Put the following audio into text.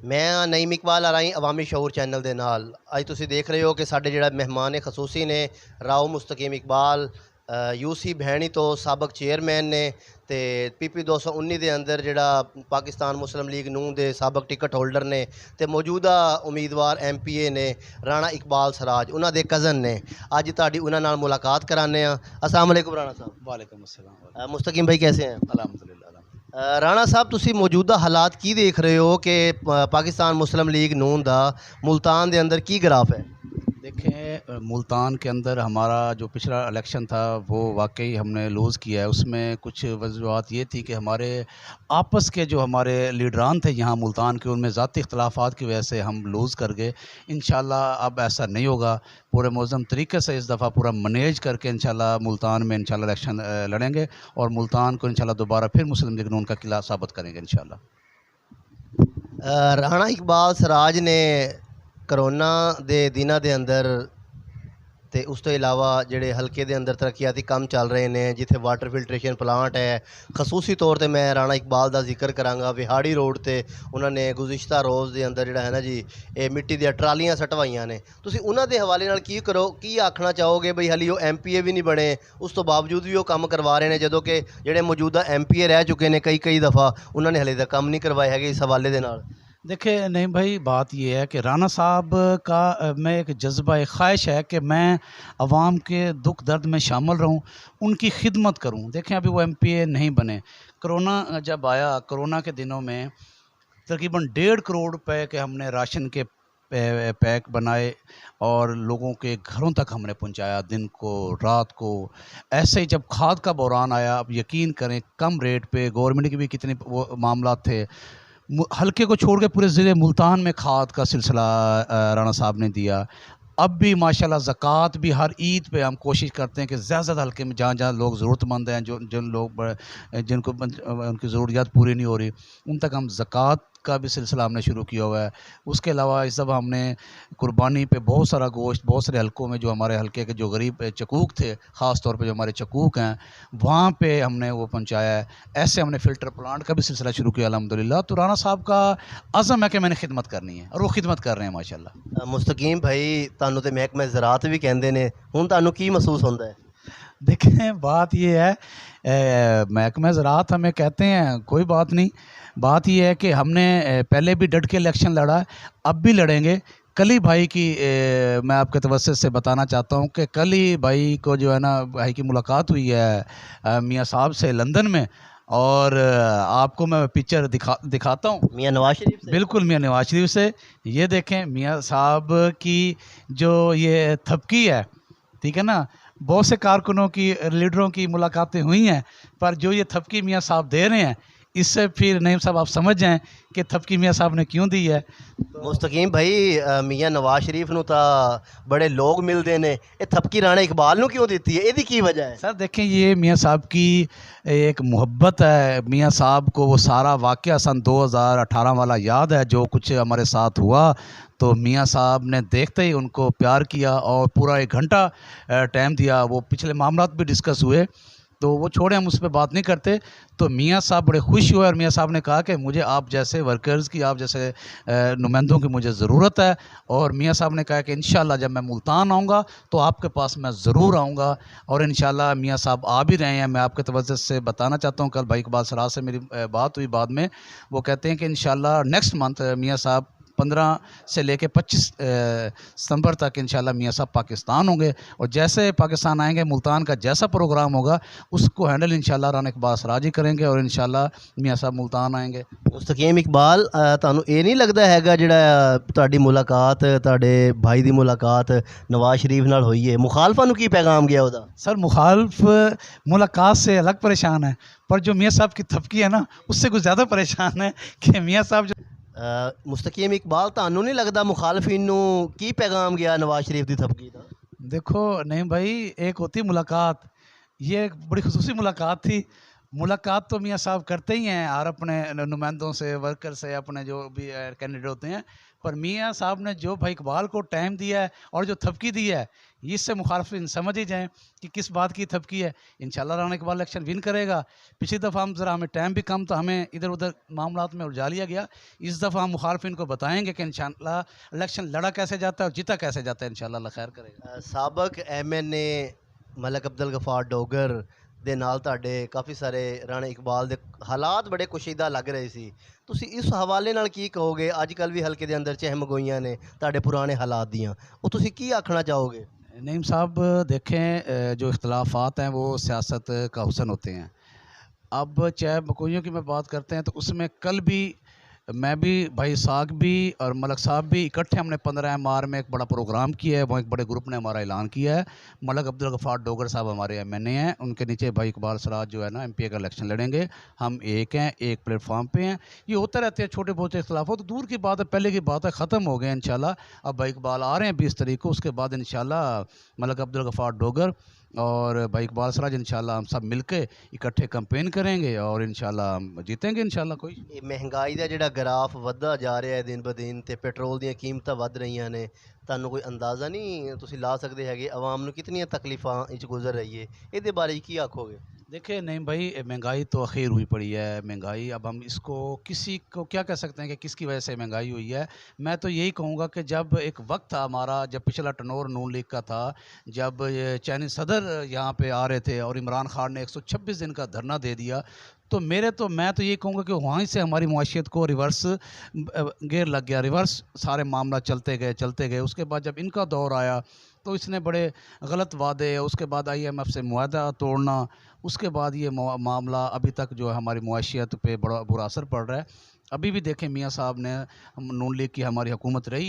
ਮੈਂ ਨਈਮ ਇਕਬਾਲ ਆ ਰਹੀ ਅਵਾਮੀ ਸ਼ਊਰ ਚੈਨਲ ਦੇ ਨਾਲ। ਅੱਜ ਤੁਸੀਂ ਦੇਖ ਰਹੇ ਹੋ ਕਿ ਸਾਡੇ ਜਿਹੜਾ ਮਹਿਮਾਨ ਖਸੂਸੀ ਨੇ ਰਾਓ ਮੁਸਤਕੀਮ ਇਕਬਾਲ ਯੂਸੀ ਭੈਣੀ ਤੋਂ ਸਾਬਕ ਚੇਅਰਮੈਨ ਨੇ ਤੇ PP 219 ਦੇ ਅੰਦਰ ਜਿਹੜਾ ਪਾਕਿਸਤਾਨ ਮੁਸਲਿਮ ਲੀਗ ਨੂਨ ਦੇ ਸਾਬਕ ਟਿਕਟ ਹੋਲਡਰ ਨੇ ਤੇ ਮੌਜੂਦਾ ਉਮੀਦਵਾਰ MPA ਨੇ ਰਾਣਾ ਇਕਬਾਲ ਸਰਾਜ, ਉਹਨਾਂ ਦੇ ਕਜ਼ਨ ਨੇ। ਅੱਜ ਤੁਹਾਡੀ ਉਹਨਾਂ ਨਾਲ ਮੁਲਾਕਾਤ ਕਰਾਉਂਦੇ ਹਾਂ। अस्सलाम वालेकुम राणा साहब। वालेकुम अस्सलाम। मुस्तकीम भाई कैसे हैं? अल्हम्दुलिल्लाह। ਰਾਣਾ ਸਾਹਿਬ, ਤੁਸੀਂ ਮੌਜੂਦਾ ਹਾਲਾਤ ਕੀ ਦੇਖ ਰਹੇ ਹੋ ਕਿ ਪਾਕਿस्तान मुस्लिम लीग नून ਦਾ मुल्तान ਦੇ ਅੰਦਰ ਕੀ ਗ੍ਰਾਫ है? देखें, मुल्तान के अंदर हमारा जो पिछला इलेक्शन था वो वाकई हमने लूज़ किया है। उसमें कुछ वजूहत ये थी कि हमारे आपस के जो हमारे लीडरान थे यहाँ मुल्तान के, उनमें ज़ाती इख्तलाफात की वजह से हम लूज़ कर गए। इंशाल्लाह अब ऐसा नहीं होगा। पूरे मुअज़्ज़म तरीके से इस दफ़ा पूरा मैनेज करके इंशाल्लाह मुल्तान में इंशाल्लाह इलेक्शन लड़ेंगे और मुल्तान को इंशाल्लाह दोबारा फिर मुस्लिम लीग नून का किला साबित करेंगे इंशाल्लाह। ਰਾਣਾ ਇਕਬਾਲ ਸਰਾਜ ਨੇ ਕਰੋਨਾ ਦੇ ਦਿਨਾਂ ਦੇ ਅੰਦਰ ਤੇ ਉਸ ਤੋਂ ਇਲਾਵਾ ਜਿਹੜੇ ਹਲਕੇ ਦੇ ਅੰਦਰ ਤਰੱਕੀਆਤੀ ਕੰਮ ਚੱਲ ਰਹੇ ਨੇ, ਜਿੱਥੇ ਵਾਟਰ ਫਿਲਟਰੇਸ਼ਨ ਪਲਾਂਟ ਹੈ, ਖਸੂਸੀ ਤੌਰ ਤੇ ਮੈਂ ਰਾਣਾ ਇਕਬਾਲ ਦਾ ਜ਼ਿਕਰ ਕਰਾਂਗਾ। ਵਿਹਾੜੀ ਰੋਡ ਤੇ ਉਹਨਾਂ ਨੇ ਗੁਜ਼ਿਸ਼ਤਾ ਰੋਜ਼ ਦੇ ਅੰਦਰ ਜਿਹੜਾ ਹੈ ਨਾ ਜੀ, ਇਹ ਮਿੱਟੀ ਦੀਆਂ ਟਰਾਲੀਆਂ ਸਟਵਾਈਆਂ ਨੇ। ਤੁਸੀਂ ਉਹਨਾਂ ਦੇ ਹਵਾਲੇ ਨਾਲ ਕੀ ਆਖਣਾ ਚਾਹੋਗੇ? ਬਈ ਹਾਲੀ ਉਹ MPA ਵੀ ਨਹੀਂ ਬਣੇ, ਉਸ ਤੋਂ ਬਾਵਜੂਦ ਵੀ ਉਹ ਕੰਮ ਕਰਵਾ ਰਹੇ ਨੇ, ਜਦੋਂ ਕਿ ਜਿਹੜੇ ਮੌਜੂਦਾ MPA ਰਹਿ ਚੁੱਕੇ ਨੇ ਕਈ ਦफ़ਾ, ਉਹਨਾਂ ਨੇ ਹਲੇ ਤੱਕ ਕੰਮ ਨਹੀਂ ਕਰਵਾਏ ਹੈਗੇ ਇਸ ਹਵਾਲੇ ਦੇ ਨਾਲ। देखिए नहीं भाई, बात यह है कि राना साहब का मैं एक जज्बा, एक ख्वाहिश है कि मैं आवाम के दुख दर्द में शामिल रहूं, उनकी खिदमत करूं। देखें, अभी वो MPA नहीं बने। कोरोना जब आया, कोरोना के दिनों में तकरीबन 1.5 करोड़ रुपए के हमने राशन के पैक बनाए और लोगों के घरों तक हमने पहुंचाया, दिन को रात को। ऐसे ही जब खाद का बहरान आया, अब यकीन करें कम रेट पे गवर्नमेंट के भी कितने वो मामला थे, हल्के को छोड़ के पूरे ज़िले मुल्तान में खाद का सिलसिला राणा साहब ने दिया। अब भी माशाल्लाह ज़कात भी हर ईद पे हम कोशिश करते हैं कि ज़्यादा हल्के में जहाँ जहाँ लोग ज़रूरतमंद हैं, जिन लोग जिनको उनकी ज़रूरियात पूरी नहीं हो रही, उन तक हम ज़कात का भी सिलसिला हमने शुरू किया हुआ है। उसके अलावा इस दफ़ा हमने कुर्बानी पे बहुत सारा गोश्त, बहुत सारे हलकों में जो हमारे हलके के जो गरीब चकूक थे, ख़ास तौर पे जो हमारे चकूक हैं, वहाँ पे हमने वो पहुँचाया है। ऐसे हमने फ़िल्टर प्लांट का भी सिलसिला शुरू किया अल्हम्दुलिल्लाह। तो राना साहब का अज़म है कि मैंने खिदमत करनी है और वो खिदमत कर रहे हैं माशाल्लाह। मुस्तकीम भाई, ਤੁਹਾਨੂੰ ਤੇ ਮਹਿਕਮੇ ज़राअत भी ਕਹਿੰਦੇ ਨੇ, ਹੁਣ ਤੁਹਾਨੂੰ ਕੀ महसूस होता है? देखें, बात ये है, महकमा ज़राअत हमें कहते हैं, कोई बात नहीं। बात ये है कि हमने पहले भी डट के इलेक्शन लड़ा है, अब भी लड़ेंगे। कली भाई की मैं आपके तवज्जुह से बताना चाहता हूँ कि कली भाई को जो है ना, भाई की मुलाकात हुई है मियाँ साहब से लंदन में, और आपको मैं पिक्चर दिखाता हूँ मियाँ नवाज शरीफ से। बिल्कुल मियाँ नवाज शरीफ से। ये देखें मियाँ साहब की जो ये थपकी है, ठीक है ना। बहुत से कारकुनों की, लीडरों की मुलाकातें हुई हैं, पर जो ये थपकी मियाँ साहब दे रहे हैं, इससे फिर नईम साहब आप समझ जाएं कि थपकी मियाँ साहब ने क्यों दी है। मुस्तकीम भाई, मियाँ नवाज शरीफ ਨੂੰ ਤਾਂ बड़े लोग मिलते हैं, ये थपकी राणा इकबाल ਨੂੰ क्यों देती है? ਇਹਦੀ ਕੀ वजह है? सर देखें, ये मियाँ साहब की एक मोहब्बत है। मियाँ साहब को वो सारा वाक़या सन 2018 वाला याद है, जो कुछ हमारे साथ हुआ। तो मियाँ साहब ने देखते ही उनको प्यार किया और पूरा 1 घंटा टाइम दिया। वो पिछले मामलात भी डिस्कस हुए, तो वो छोड़े, हम उस पर बात नहीं करते। तो मियाँ साहब बड़े खुश हुए और मियाँ साहब ने कहा कि मुझे आप जैसे वर्कर्स की, आप जैसे नुमाइंदों की मुझे ज़रूरत है। और मियाँ साहब ने कहा कि इंशाल्लाह जब मैं मुल्तान आऊँगा तो आपके पास मैं ज़रूर आऊँगा। और इंशाल्लाह मियाँ साहब आ भी रहे हैं। मैं आपके तवज्जुह से बताना चाहता हूँ, कल भाई इकबाल सराज से मेरी बात हुई बाद में, वो कहते हैं कि इंशाल्लाह नेक्स्ट मंथ मियाँ साहब 15 से लेके 25 सितंबर तक इंशाल्लाह मियाँ साहब पाकिस्तान होंगे। और जैसे पाकिस्तान आएंगे, मुल्तान का जैसा प्रोग्राम होगा उसको हैंडल इंशाल्लाह राना इकबाल सराज ही करेंगे और इंशाल्लाह मियाँ साहब मुल्तान आएंगे। मुस्तकीम इकबाल, ਤੁਹਾਨੂੰ ਇਹ ਨਹੀਂ ਲੱਗਦਾ ਹੈਗਾ ਜਿਹੜਾ ਤੁਹਾਡੀ ਮੁਲਾਕਾਤ, ਤੁਹਾਡੇ ਭਾਈ ਦੀ ਮੁਲਾਕਾਤ ਨਵਾਜ਼ शरीफ ਨਾਲ ਹੋਈ ਹੈ, ਮੁਖਾਲਫਾਂ ਨੂੰ ਕੀ ਪੈगाम ਗਿਆ ਉਹਦਾ? सर मुखालफ मुलाकात से अलग परेशान है, पर जो मियाँ साहब की थपकी है ना, उससे कुछ ज़्यादा परेशान है कि मियाँ साहब जो मुस्तकीम इकबाल, ਤੁਹਾਨੂੰ नहीं लगता मुखालफिन ਨੂੰ ਕੀ पैगाम गया नवाज शरीफ की थपकी का? देखो नहीं भाई, एक होती मुलाकात, ये एक बड़ी खुसूसी मुलाकात थी। मुलाकात तो मियाँ साहब करते ही हैं और अपने नुमाइंदों से, वर्कर से, अपने जो भी कैंडिडेट होते हैं, पर मियाँ साहब ने जो भाई इकबाल को टाइम दिया है और जो थपकी दी है, इससे मुखालफिन समझ ही जाएँ कि किस बात की थपकी है। इंशाल्लाह राना इकबाल इलेक्शन विन करेगा। पिछली दफ़ा हम ज़रा हमें टाइम भी कम था, हमें इधर उधर मामलात में उलझा लिया गया। इस दफ़ा हम मुखालफिन को बताएंगे कि इंशाल्लाह इलेक्शन लड़ा कैसे जाता है और जीता कैसे जाता है। इंशाल्लाह अल्लाह खैर करेगा। ਸਾਬਕ ਐਮਐਨਏ ਮਲਕ ਅਬਦੁਲ ਗਫਾਰ ਡੋਗਰ ਦੇ ਨਾਲ ਤੁਹਾਡੇ ਕਾਫੀ ਸਾਰੇ ਰਾਣਾ ਇਕਬਾਲ ਦੇ ਹਾਲਾਤ ਬੜੇ ਕੁਸ਼ੀਦਾ ਲੱਗ ਰਹੇ ਸੀ, ਤੁਸੀਂ ਇਸ ਹਵਾਲੇ ਨਾਲ ਕੀ ਕਹੋਗੇ? ਅੱਜ ਕੱਲ੍ਹ ਵੀ ਹਲਕੇ ਦੇ ਅੰਦਰ ਚਹਿਮਗੋਈਆਂ ਨੇ ਤੁਹਾਡੇ ਪੁਰਾਣੇ ਹਾਲਾਤ ਦੀਆਂ, ਉਹ ਤੁਸੀਂ ਕੀ ਆਖਣਾ ਚਾਹੋਗੇ? नईम साहब देखें, जो इख्तलाफात हैं वो सियासत का हुस्न होते हैं। अब चाहे मकोइयों की मैं बात करते हैं तो उसमें कल भी मैं भी, भाई साग भी और मलक साहब भी इकट्ठे हमने 15 में एक बड़ा प्रोग्राम किया है। वो एक बड़े ग्रुप ने हमारा ऐलान किया है। मलक अब्दुल गफ़ार डोगर साहब हमारे एमएनए हैं, उनके नीचे भाई इकबाल सराज जो है ना एमपीए का इलेक्शन लड़ेंगे। हम एक हैं, एक प्लेटफॉर्म पे हैं। ये होते रहते हैं छोटे बहुत इख्तलाफ हो, तो दूर की बात है, पहले की बात है, ख़त्म हो गए इंशाल्लाह। अब भाई इकबाल आ रहे हैं 20 तारीख को, उसके बाद इंशाल्लाह मलक अब्दुल गफ़ार डोगर और भाई इकबाल सराज इंशाल्लाह हम सब मिलके इकट्ठे कैंपेन करेंगे और इंशाल्लाह हम जीतेंगे इंशाल्लाह। कोई ਇਹ ਮਹਿੰਗਾਈ ਦਾ ਜਿਹੜਾ ਗ੍ਰਾਫ ਵੱਧਦਾ ਜਾ ਰਿਹਾ ਹੈ ਦਿਨ ਬ ਦਿਨ, ਤੇ ਪੈਟਰੋਲ ਦੀਆਂ ਕੀਮਤਾਂ ਵੱਧ ਰਹੀਆਂ ਨੇ, ਤੁਹਾਨੂੰ ਕੋਈ ਅੰਦਾਜ਼ਾ ਨਹੀਂ ਤੁਸੀਂ ਲਾ ਸਕਦੇ ਹੈਗੇ ਆਵਾਮ ਨੂੰ ਕਿਤਨੀਆਂ ਤਕਲੀਫਾਂ ਵਿੱਚ ਗੁਜ਼ਰ ਰਹੀ ਹੈ? ਇਹਦੇ ਬਾਰੇ ਕੀ ਆਖੋਗੇ? देखिए नहीं भाई, महंगाई तो अखीर हुई पड़ी है। महंगाई अब हम इसको किसी को क्या कह सकते हैं कि किसकी वजह से महंगाई हुई है। मैं तो यही कहूँगा कि जब एक वक्त था हमारा, जब पिछला टनोर नून लीग का था, जब ये चाइनीज़ सदर यहाँ पे आ रहे थे और इमरान खान ने 126 दिन का धरना दे दिया, तो मैं तो ये कहूँगा कि वहीं से हमारी मुआशियत को रिवर्स गेयर लग गया, रिवर्स सारे मामला चलते गए। उसके बाद जब इनका दौर आया तो इसने बड़े गलत वादे, उसके बाद IMF से मुआहदा तोड़ना, उसके बाद ये मामला अभी तक जो है हमारी मुआशियत पे बड़ा बुरा असर पड़ रहा है। अभी भी देखें मियाँ साहब ने, नून लीग की हमारी हुकूमत रही